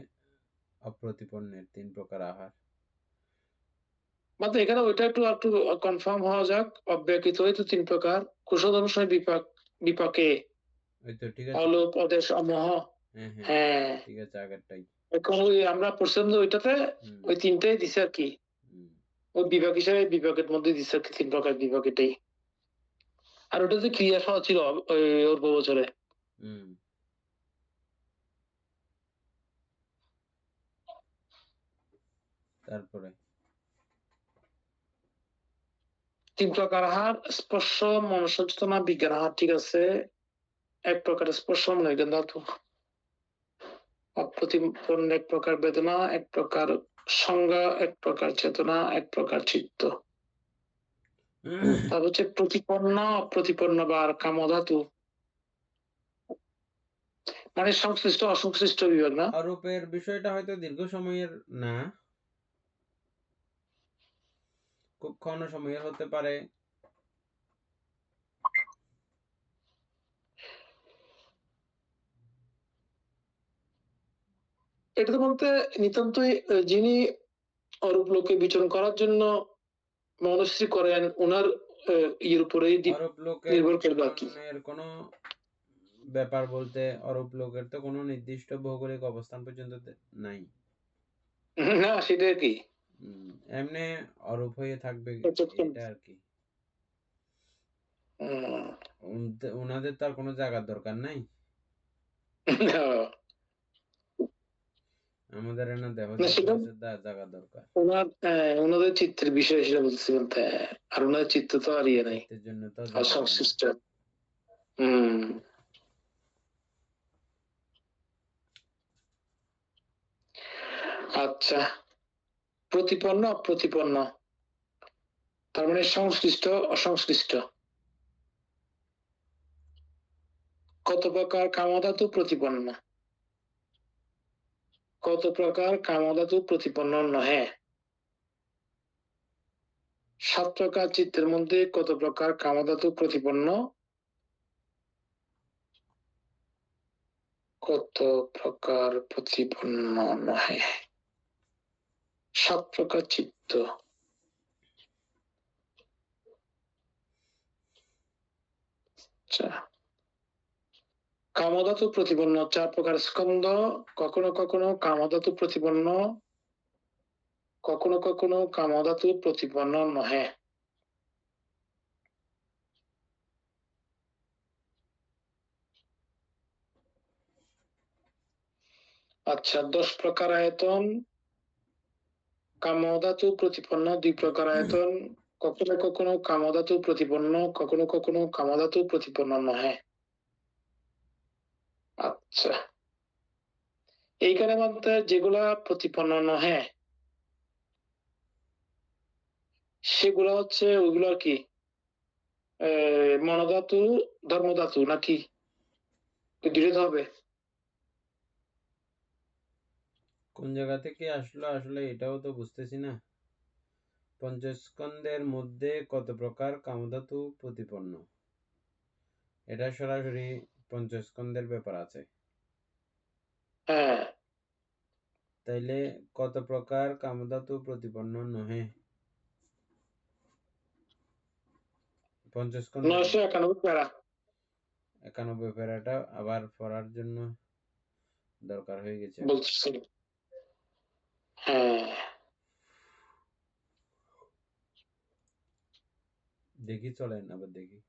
অপ্রতিপন্নের 3 প্রকার আহার। মাত্র এখানে ওইটা একটু একটু কনফার্ম হওয়া যাক। অব্যক্তিত হইতো 3 প্রকার, কুশল সময় বিপাকে ওই তো ঠিক আছে। অলোপ অদেশ অমোহ। হ্যাঁ হ্যাঁ হ্যাঁ, ঠিক আছে, আগেরটাই। এখন ওই আমরা পড়ছিলাম যে ওইটাতে ওই 3টাই দিছে আর কি। ওই বিভাগ হিসেবে বিভাগের মধ্যে দিছে আর কি, 3 প্রকার বিভাগ এটাই। আর ওটা যে ক্রিয়া সহ ছিল ওই ওর বছরে। তারপরে 3 প্রকার আহার: স্পর্শ, মনসচেতনা, বিজ্ঞান আহার। ঠিক আছে। 1 প্রকার স্পর্শ মনে জ্ঞান ধাতু, অপ্রতিপন্ন 1 প্রকার বেদনা, 1 প্রকার সংজ্ঞা, 1 প্রকার চেতনা, 1 প্রকার চিত্ত। তারপর হচ্ছে প্রতিপন্ন, অপ্রতিপন্ন বা কামধাতু, মানে সংশ্লিষ্ট অসংশ্লিষ্ট বিভাগ না। অরূপের বিষয়টা হয়তো দীর্ঘ সময়ের না, খুব ক্ষণ সময়ের হতে পারে। এটা তো বলতে নিতান্তই যিনি অরূপ লোকে বিচরণ করার জন্য মনস্থির করেন ওনার ইয়ের উপরেই অরূপ লোকের নির্ভর করবে আর কি। বিচরণের কোনো ব্যাপার বলতে অরূপ লোকের তো কোনো নির্দিষ্ট ভৌগোলিক অবস্থান পর্যন্ত নাই না, সেটা আর কি এমনি অরূপ হয়ে থাকবে এটা আর কি। ওনাদের তো আর কোনো জায়গার দরকার নাই, আমাদের এনে দেহ জায়গা দরকার। ওনাদের চিত্রের বিষয় হিসেবে বলছি বলতে, আর ওনাদের চিত্র তো আর ইয়ে নাই, চিত্রের জন্য তো সংশ্লিষ্ট। আচ্ছা, প্রতিপন্ন অপ্রতিপন্ন, তার মানে সংশ্লিষ্ট অসংশ্লিষ্ট। কত প্রকার কামধাতু প্রতিপন্ন, কত প্রকার কামধাতু প্রতিপন্ন নহে। 7 প্রকার চিত্তের মধ্যে কত প্রকার কামধাতু প্রতিপন্ন, কত প্রকার প্রতিপন্ন নহে। 7 প্রকার চিত্ত। আচ্ছা, কামধাতু প্রতিপন্ন 4 প্রকার স্কন্ধ, কখনো কখনো কামধাতু প্রতিপন্ন, কখনো কখনো কামধাতু প্রতিপন্ন নহে। আচ্ছা, 10 প্রকার আয়তন, কামধাতু প্রতিপন্ন 2 প্রকার আয়তন, কখনো কখনো কামধাতু প্রতিপন্ন, কখনো কখনো কামধাতু প্রতিপন্ন নহে। আচ্ছা, এইখানে মধ্যে যেগুলা প্রতিপন্ন নহে সেগুলা হচ্ছে ওইগুলো আর কি মনোধাতু, ধর্মধাতু নাকি দুটো হবে? কোন জায়গা থেকে আসলো আসলে এটাও তো বুঝতেছি না। পঞ্চস্কন্ধের মধ্যে কত প্রকার কামধাতু প্রতিপন্ন, এটা সরাসরি পঞ্চস্কন্ধের ব্যাপার আছে। হ্যাঁ, তাইলে কত প্রকার কামধাতু প্রতিপন্ন নহে পঞ্চস্কন্ধ 991 প্যারা। 91 প্যারাটা আবার পড়ার জন্য দরকার হয়ে গেছে বলছি। হ্যাঁ, দেখি, চলেন আবার দেখি।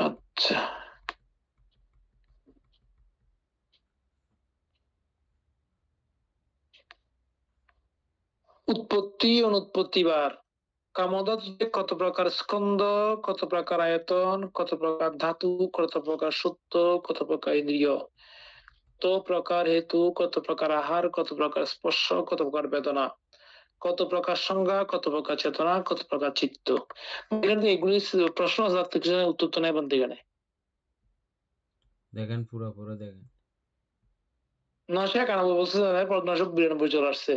আচ্ছা, উৎপত্তি অনুৎপত্তিবার। কামধাতুতে কত প্রকার স্কন্ধ, কত প্রকার আয়তন, কত প্রকার ধাতু, কত প্রকার সত্য, কত প্রকার ইন্দ্রিয়, কত প্রকার হেতু, কত প্রকার আহার, কত প্রকার স্পর্শ, কত প্রকার বেদনা, কত প্রকার সংজ্ঞা, কত প্রকার চেতনা, কত প্রকার চিত্ত। এগুলি প্রশ্ন আছে, উত্তর তো নাই বলতে গেলে। দেখেন পুরো পুরো দেখেন। 991 বলছে, 992 চলে আসছে।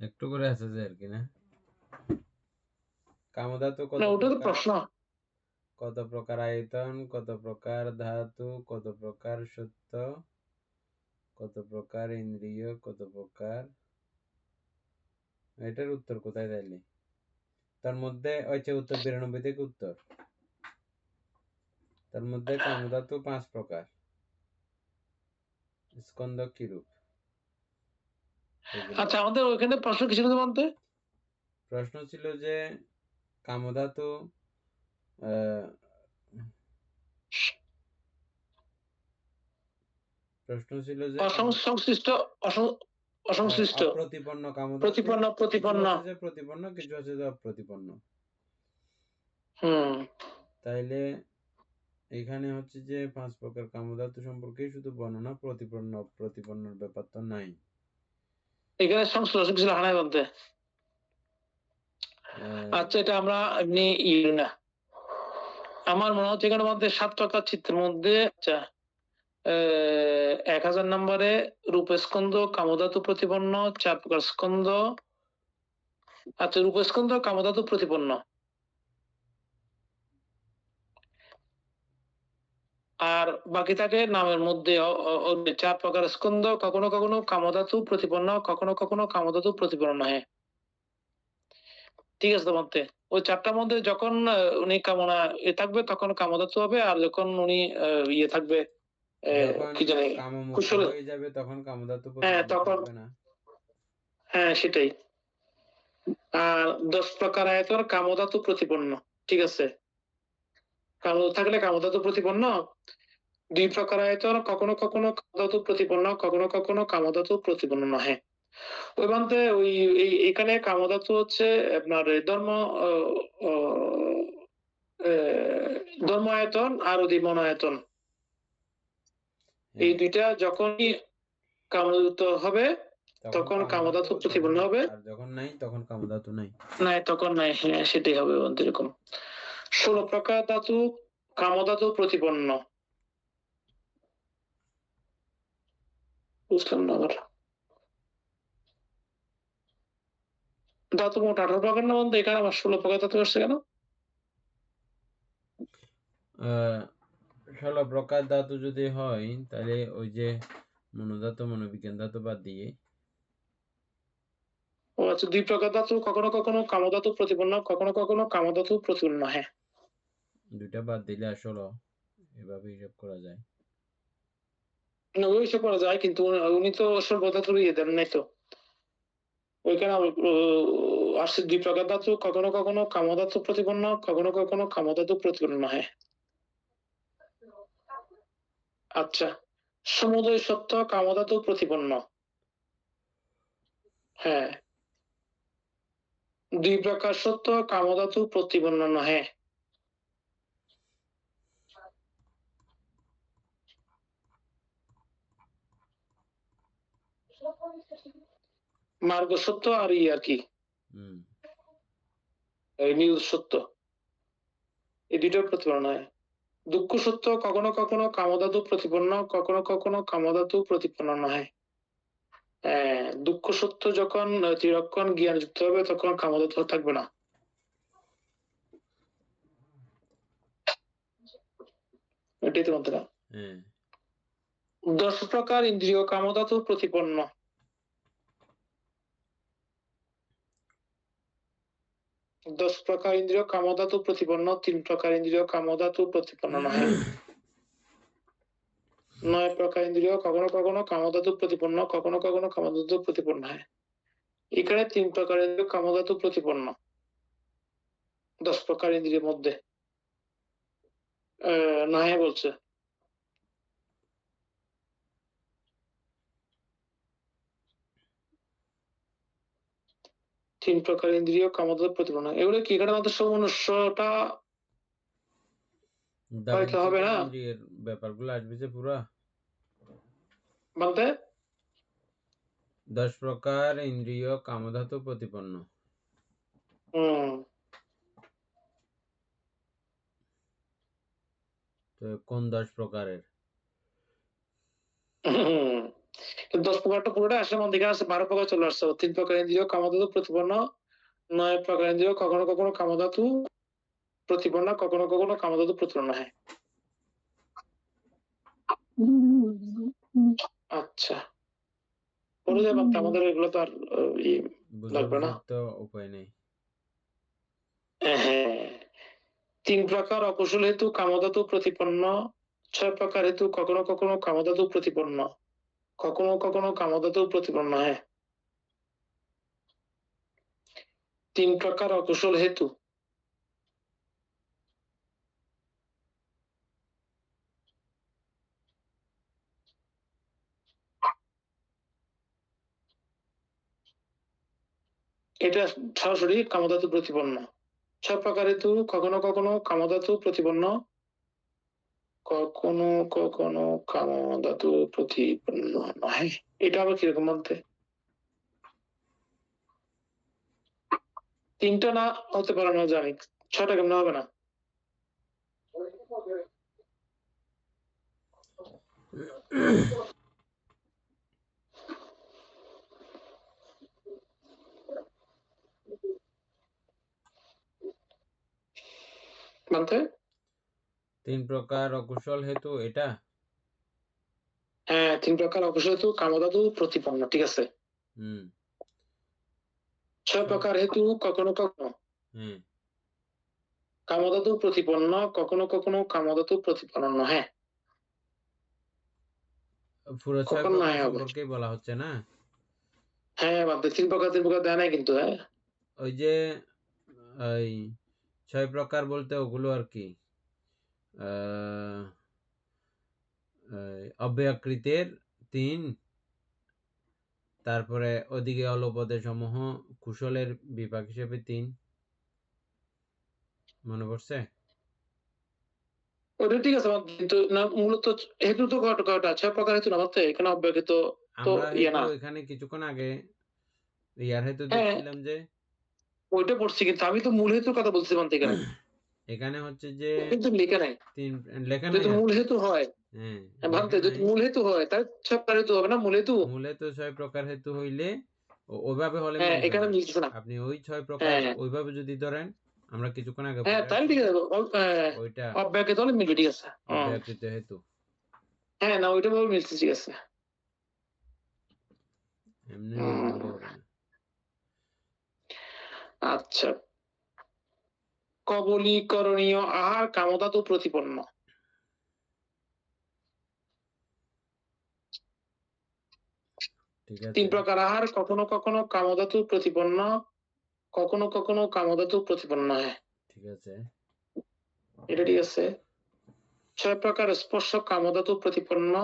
একটু করে আছে যে আর কি না। কামধাতু কত না ওটা তো প্রকার? প্রশ্ন। কত প্রকার আয়তন, কত প্রকার ধাতু, কত প্রকার সত্য, কত প্রকার ইন্দ্রিয়, কত প্রকার, এটার উত্তর কোথায় তাইলে? তার মধ্যে উত্তর 92 থেকে উত্তর। তার মধ্যে কামধাতু 5 প্রকার। স্কন্ধ কিরূপ? এগুলো আচ্ছা আমাদের ওইখানে প্রশ্ন কি ছিল বলতে? প্রশ্ন ছিল যে কামধাতু প্রশ্ন ছিল যে অসংশ্লিষ্ট অসংশ্লিষ্ট অপ্রতিপন্ন কামধাতু, প্রতিপন্ন কিছু প্রতিপন্ন। আছে যে প্রতিপন্ন, কিছু আছে যে অপ্রতিপন্ন। হুম তাইলে এখানে হচ্ছে যে 5 প্রকার কামধাতু সম্পর্কে শুধু বর্ণনা, প্রতিপন্ন অপ্রতিপন্নর ব্যাপার তো নাই। এখানে সংশ্লিষ্ট ছিল হানায় বলতে। আচ্ছা এটা আমরা এমনি না, আমার মনে হচ্ছে এখানে মধ্যে 7 প্রকার চিত্রের মধ্যে আচ্ছা 1000 নম্বরে রূপস্কন্ধ কামধাতু প্রতিপন্ন 4 প্রকার স্কন্ধ। আচ্ছা রূপস্কন্ধ কামধাতু প্রতিপন্ন, আর বাকি থাকে নামের মধ্যে 4 প্রকার স্কন্ধ, কখনো কখনো কামধাতু প্রতিপন্ন, কখনো কখনো কামধাতু প্রতিপন্ন নয়। ঠিক আছে তোমাতে ওই 4টার মধ্যে যখন উনি কামনা থাকবে তখন কামধাতু হবে, আর যখন উনি ইয়ে থাকবে যখন কি জানি কামমুক্ত কুশল, হয়ে যাবে তখন কামধাতু হ্যাঁ প্রতিপন্ন তখন, থাকবে না। হ্যাঁ সেটাই। আর 10 প্রকার আয়তন কামধাতু প্রতিপন্ন। ঠিক আছে, কাম থাকলে কামধাতু প্রতিপন্ন। 2 প্রকার আয়তন কখনো কখনো কামধাতু প্রতিপন্ন, কখনো কখনো কামধাতু প্রতিপন্ন নহে। ওই বান্তে ওই এখানে কামধাতু হচ্ছে আপনার ধর্ম ধর্ম আয়তন আর মন আয়তন, এই দুইটা যখনই কামযুক্ত হবে তখন কামধাতু প্রতিপন্ন হবে, আর যখন নাই তখন কামধাতু নাই। নাই তখন নাই, হ্যাঁ সেটাই হবে এরকম। 16 প্রকার ধাতু কামধাতু প্রতিপন্ন। বুঝলাম না আবার ধাতু মোট 18 প্রকার না বলতে, এখানে আবার 16 প্রকার ধাতু আসছে কেন? 16 প্রকার ধাতু যদি হয় তাহলে ওই যে মনোধাতু মনোবিজ্ঞান ধাতু বাদ দিয়ে, ও আচ্ছা 2 প্রকার ধাতু কখনো কখনো কামধাতু প্রতিপন্ন, কখনো কখনো কামধাতু প্রতিপন্ন, হ্যাঁ দুইটা বাদ দিলে আসলে এভাবে হিসাব করা যায়। ওই সব করা যায়, কিন্তু উনি তো সর্বধাতু ইয়ে দেন নাই তো। ওইখানে আসছে 2 প্রকার ধাতু কখনো কখনো কামধাতু প্রতিপন্ন, কখনো কখনো কামধাতু প্রতিপন্ন, হ্যাঁ। আচ্ছা সমুদয় সত্য কামধাতু প্রতিপন্ন, হ্যাঁ। 2 প্রকার সত্য কামধাতু প্রতিপন্ন নহে। মার্গ সত্য আর আর কি নিউজ সত্য, এই দুইটার প্রতিপন্ন হয়। দুঃখ সত্য কখনো কখনো কামধাতু প্রতিপন্ন, কখনো কখনো কামধাতু প্রতিপন্ন নহে। দুঃখ সত্য যখন তিরক্ষণ জ্ঞান যুক্ত হবে তখন কামধাতু থাকবে না। এটাই তো মন্ত্র। 10 প্রকার ইন্দ্রিয় কামধাতু প্রতিপন্ন। 10 প্রকার ইন্দ্রিয় কামধাতু প্রতিপন্ন, 3 প্রকার ইন্দ্রিয় কামধাতু প্রতিপন্ন নহে। 9 প্রকার ইন্দ্রিয় কখনো কখনো কামধাতু প্রতিপন্ন, কখনো কখনো কামধাতু প্রতিপন্ন হয়। এখানে 3 প্রকার ইন্দ্রিয় কামধাতু প্রতিপন্ন 10 প্রকার ইন্দ্রিয়ের মধ্যে নহে বলছে। তিন প্রকার ইন্দ্রিয় কামধাতু প্রতিপন্ন, এগুলো কি এখানে আমাদের সমনুষ্যটা হয়তো হবে না ইন্দ্রিয়ের ব্যাপারগুলো আসবে যে পুরা বলতে। 10 প্রকার ইন্দ্রিয় কামধাতু প্রতিপন্ন। তো কোন 10 প্রকারের? 10 প্রকারটা পুরোটা আসলে আমাদের এখানে আছে 12 প্রকার চলে আসছে। 3 প্রকার ইন্দ্রিয় কামধাতু প্রতিপন্ন, নয় প্রকার ইন্দ্রিয় কখনো কখনো কামধাতু প্রতিপন্ন, কখনো কখনো কামধাতু প্রতিপন্ন। হ্যাঁ, আচ্ছা, পড়ে যাবেন তো, আমাদের এগুলো তো আর লাগবে না। বুঝাবুঝির তো উপায় নেই। হ্যাঁ, 3 প্রকার অকুশল হেতু কামধাতু প্রতিপন্ন, 6 প্রকার হেতু কখনো কখনো কামধাতু প্রতিপন্ন, কখনো কখনো কামধাতু প্রতিপন্ন। হ্যাঁ, 3 প্রকার অকুশল হেতু। এটা সরাসরি কামধাতু প্রতিপন্ন। 6 প্রকার হেতু কখনো কখনো কামধাতু প্রতিপন্ন, কখনো কখনো কামধাতু প্রতিপন্ন নয়। এটা আবার কিরকম বলতে? 3টা না হতে পারে না জানি, 6টা কেমন হবে না? মানতে 3 প্রকার অকুশল হেতু এটা। হ্যাঁ, 3 প্রকার অকুশল হেতু কামধাতু প্রতিপন্ন, ঠিক আছে। 6 প্রকার হেতু কখনো কখনো কামধাতু প্রতিপন্ন, কখনো কখনো কামধাতু প্রতিপন্ন। হ্যাঁ, পুরো 6 কখন প্রকার নয় হবে? সম্পর্কেই বলা হচ্ছে না? হ্যাঁ, বাদ 3 প্রকার দেয় নাই কিন্তু। হ্যাঁ, ওই যে ওই 6 প্রকার বলতে ওগুলো আর কি, অব্যয়াকৃতের 3, তারপরে ওদিকে অলপদের সমূহ কুশলের বিভাগ হিসেবে 3। মনে পড়ছে? ওটা ঠিক আছে, কিন্তু না, মূলত হেতু তো কয়টা? 6 প্রকার হেতু না মাত্র, এখানে অব্যয়কৃত তো আমরা হেতু না। এখানে কিছুক্ষণ আগে ইয়ার হেতু হ্যাঁ, দেখছিলাম যে ওইটা পড়ছি, কিন্তু আমি তো মূল হেতুর কথা বলছি মানতে এখানে, এখানে হচ্ছে যে কিন্তু লেখা নাই। লেখা নাই যদি আর মূল কি। হেতু হয়, হ্যাঁ, ভাবতে লেখা যদি নাই। মূল হেতু হয় তাহলে 6 প্রকার হেতু হবে না মূল হেতু। মূলে তো 6 প্রকার হেতু হইলে ওইভাবে হলে হ্যাঁ, মিলবে এখানে না। মিলতেছে না। আপনি ওই 6 প্রকার হ্যাঁ ওইভাবে যদি ধরেন, আমরা কিছুক্ষণ আগে হ্যাঁ, পড়ে তাহলে আসছি ঠিক যে আছে, ওইটা অব্যয়কৃত হলে মিলবে, ঠিক আছে। অব্যয়াকৃত হেতু। হ্যাঁ, না ওইটা ভাবে মিলছে, ঠিক আছে। এমনি নরমালি হবে না। আচ্ছা, কবলীকরণীয় আহার কামধাতু প্রতিপন্ন। ঠিক 3 আছে। প্রকার আহার কখনো কখনো কামধাতু প্রতিপন্ন, কখনো কখনো কামধাতু প্রতিপন্ন। হ্যাঁ, ঠিক আছে। এটা ঠিক আছে। 6 প্রকার স্পর্শ কামধাতু প্রতিপন্ন,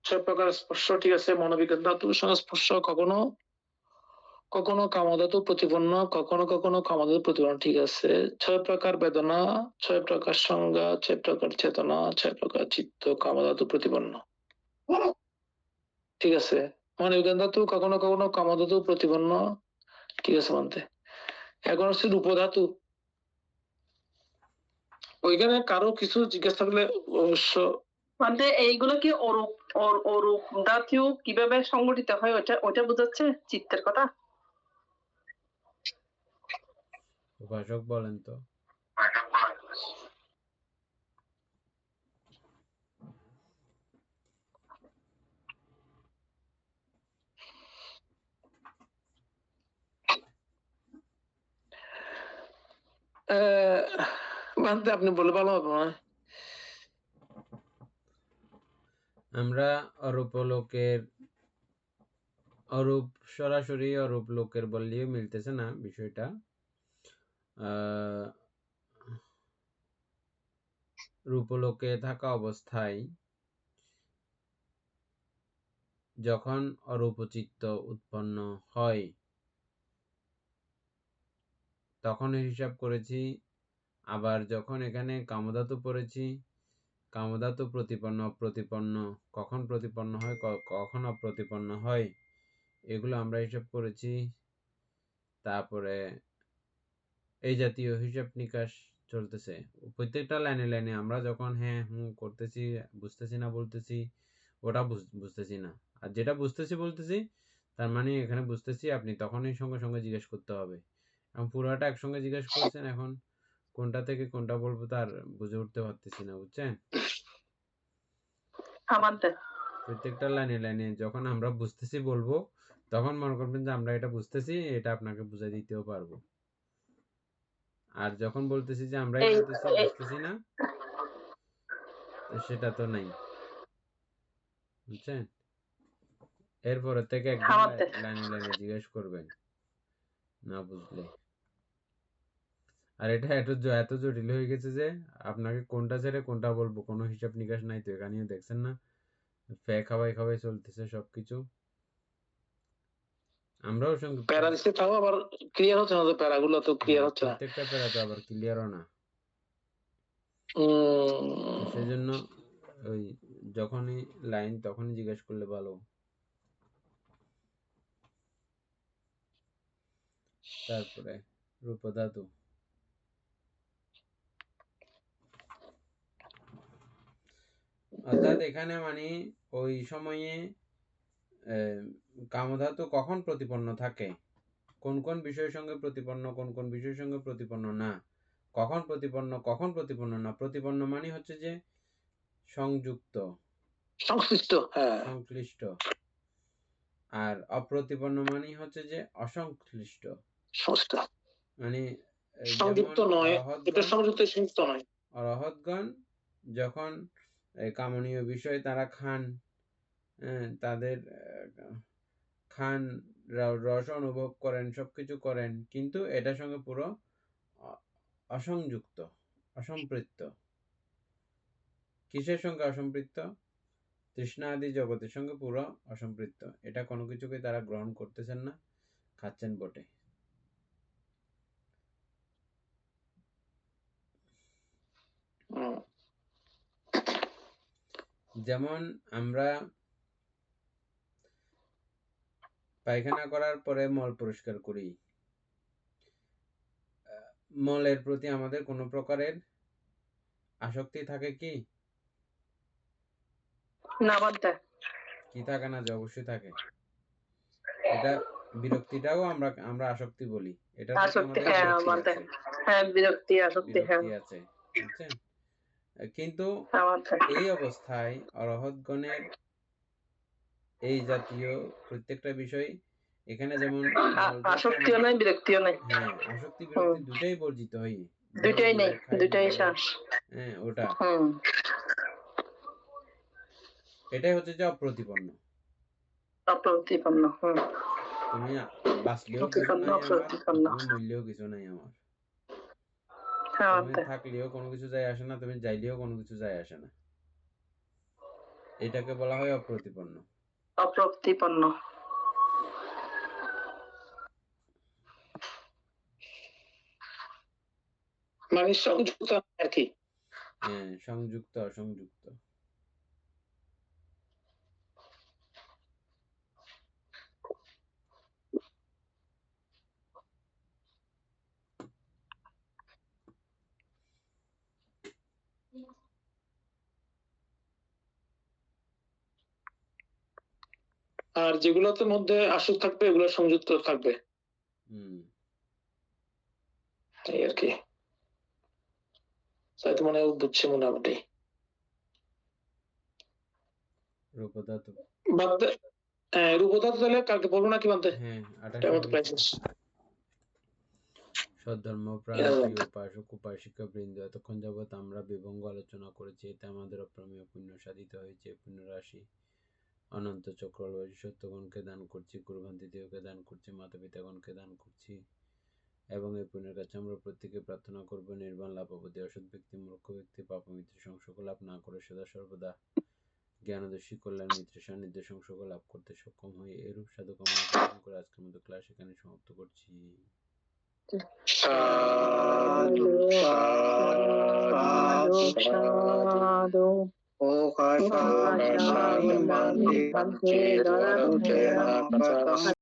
6 প্রকার স্পর্শ, ঠিক আছে। মনোবিজ্ঞান ধাতুর সংস্পর্শ কখনো কখনো কামধাতু প্রতিপন্ন, কখনো কখনো কামধাতু প্রতিপন্ন, ঠিক আছে। 6 প্রকার বেদনা, 6 প্রকার সংজ্ঞা, 6 প্রকার চেতনা, 6 প্রকার চিত্ত কামধাতু প্রতিপন্ন, ঠিক আছে। মনোবিজ্ঞান ধাতু কখনো কখনো কামধাতু প্রতিপন্ন, ঠিক আছে মানতে। এখন হচ্ছে রূপধাতু। ওইখানে কারো কিছু জিজ্ঞেস থাকলে অবশ্য। মানে এইগুলো কি অরূপ অরূপ ধাতু কিভাবে সংগঠিত হয় ওটা বোঝাচ্ছে চিত্তের কথা? উপাসক বলেন তো। মানতে আপনি বলে ভালো হবে না? আমরা অরূপ সরাসরি অরূপ লোকের বললেও মিলতেছে না বিষয়টা। রূপলোকে থাকা অবস্থায় যখন অরূপচিত্ত উৎপন্ন হয় তখন হিসাব করেছি। আবার যখন এখানে কামধাতু পড়েছি, কামধাতু প্রতিপন্ন অপ্রতিপন্ন, কখন প্রতিপন্ন হয় কখন অপ্রতিপন্ন হয়, এগুলো আমরা হিসাব করেছি। তারপরে এই জাতীয় হিসাব নিকাশ চলতেছে প্রত্যেকটা লাইনে লাইনে। আমরা যখন হ্যাঁ করতেছি, বুঝতেছি না বলতেছি, ওটা বুঝতেছি না। আর যেটা বুঝতেছি বলতেছি তার মানে এখানে বুঝতেছি আপনি তখনই সঙ্গে সঙ্গে জিজ্ঞেস করতে হবে। এখন পুরাটা একসঙ্গে জিজ্ঞেস করছেন, এখন কোনটা থেকে কোনটা বলবো তার বুঝে উঠতে পারতেছি না, বুঝছেন? আমাদের প্রত্যেকটা লাইনে লাইনে যখন আমরা বুঝতেছি বলবো, তখন মনে করবেন যে আমরা এটা বুঝতেছি, এটা আপনাকে বুঝাই দিতেও পারবো। আর যখন বলতেছি যে আমরাই এই বলতেছি এই- বুঝতেছি না, তো সেটা তো নাই, বুঝছেন? এরপরে থেকে একদম আমাদের লাইনে লাইনে জিজ্ঞেস করবেন না বুঝলে। আর এটা এত জটিল হয়ে গেছে যে আপনাকে কোনটা ছেড়ে কোনটা বলবো কোনো হিসাব নিকাশ নাই। তো এখানেও দেখছেন না, খাওয়াই খাওয়াই চলতেছে সবকিছু। আমরাও সঙ্গে প্যারা দিচ্ছে, তাও আবার ক্লিয়ার হচ্ছে না, প্যারাগুলো তো ক্লিয়ার হচ্ছে না। প্রত্যেকটা প্যারা তো আবার ক্লিয়ারও না। তো সেই জন্য ওই যখনই লাইন তখনই জিজ্ঞেস করলে ভালো। তারপরে রূপধাতু, অর্থাৎ এখানে মানে ওই সময়ে কামধাতু কখন প্রতিপন্ন থাকে, কোন কোন বিষয়ের সঙ্গে প্রতিপন্ন, কোন কোন বিষয়ের সঙ্গে প্রতিপন্ন না, কখন প্রতিপন্ন কখন প্রতিপন্ন না। প্রতিপন্ন মানে হচ্ছে যে সংযুক্ত, সংশ্লিষ্ট, হ্যাঁ, সংশ্লিষ্ট। আর অপ্রতিপন্ন মানে হচ্ছে যে অসংশ্লিষ্ট, সংশ্লিষ্ট, মানে সংযুক্ত নয়, এটা সংযুক্ত সংযুক্ত নয়। অরহৎগণ যখন কামনীয় বিষয় তারা খান, তাদের খান, রস অনুভব করেন, সবকিছু করেন, কিন্তু এটার সঙ্গে পুরো অসংযুক্ত, অসম্পৃক্ত। কিসের সঙ্গে অসম্পৃক্ত? তৃষ্ণা আদি জগতের সঙ্গে পুরো অসম্পৃক্ত। এটা কোনো কিছুকে তারা গ্রহণ করতেছেন না, খাচ্ছেন বটে। যেমন আমরা পায়খানা করার পরে মল পরিষ্কার করি, মলের প্রতি আমাদের কোনো প্রকারের আসক্তি থাকে কি? না বাদ কি থাকে না, যে অবশ্যই থাকে। এটা বিরক্তিটাও আমরা আসক্তি বলি, এটা আসক্তি, হ্যাঁ আমাদের, হ্যাঁ বিরক্তি আসক্তি, হ্যাঁ বিরক্তি আছে, বুঝছেন? কিন্তু আমাদের এই অবস্থায় অরহৎগণের এই জাতীয় প্রত্যেকটা বিষয় এখানে যেমন আসক্তিও নাই বিরক্তিও নাই, হ্যাঁ আসক্তি বিরক্তি দুটাই বর্জিত হয়, দুইটাই নেই, দুইটাই শ্বাস, হ্যাঁ ওটা, হুম, এটাই হচ্ছে যে অপ্রতিপন্ন। অপ্রতিপন্ন, হুম, তুমি বাঁচলেও কিছু নাই আমার, তুমি মরলেও কিছু নাই আমার, তুমি থাকলেও কোনো কিছু যায় আসে না, তুমি যাইলেও কোনো কিছু যায় আসে না। এটাকে বলা হয় অপ্রতিপন্ন। অপ্রতিপন্ন। মানে সংযুক্ত আর কি, হ্যাঁ সংযুক্ত অসংযুক্ত। আর যেগুলোতে মধ্যে আসক্ত থাকবে এগুলো সংযুক্ত থাকবে, এই আর কি। তাই তো মনে বুঝছি মোটামুটি। রূপধাতু, রূপধাতু তাহলে কালকে পড়বো নাকি বাদে? হ্যাঁ সদ্ধর্মপ্রাণ প্রিয় উপাসক উপাসিকা বৃন্দ, এতক্ষণ যাবৎ আমরা বিভঙ্গ আলোচনা করেছি, এতে আমাদের অপ্রমেয় পুণ্য সাধিত হয়েছে। পুণ্য রাশি অনন্ত চক্রবর্তী সত্যগণকে দান করছি, গুরুভান্তিদেবকে দান করছি, মাতা পিতাগণকে দান করছি, এবং এই পুণ্যের কাছে আমরা প্রত্যেকে প্রার্থনা করব নির্বাণ লাভ অবধি অসৎ ব্যক্তি, মূর্খ ব্যক্তি, পাপমিত্র সংসর্গ লাভ না করে সদা সর্বদা জ্ঞানদর্শী কল্যাণ মিত্রের সান্নিধ্যে সংসর্গ লাভ করতে সক্ষম হয়ে এরূপ সাধু কামনা করে আজকের মতো ক্লাস এখানে সমাপ্ত করছি। সাধু সাধু সাধু ও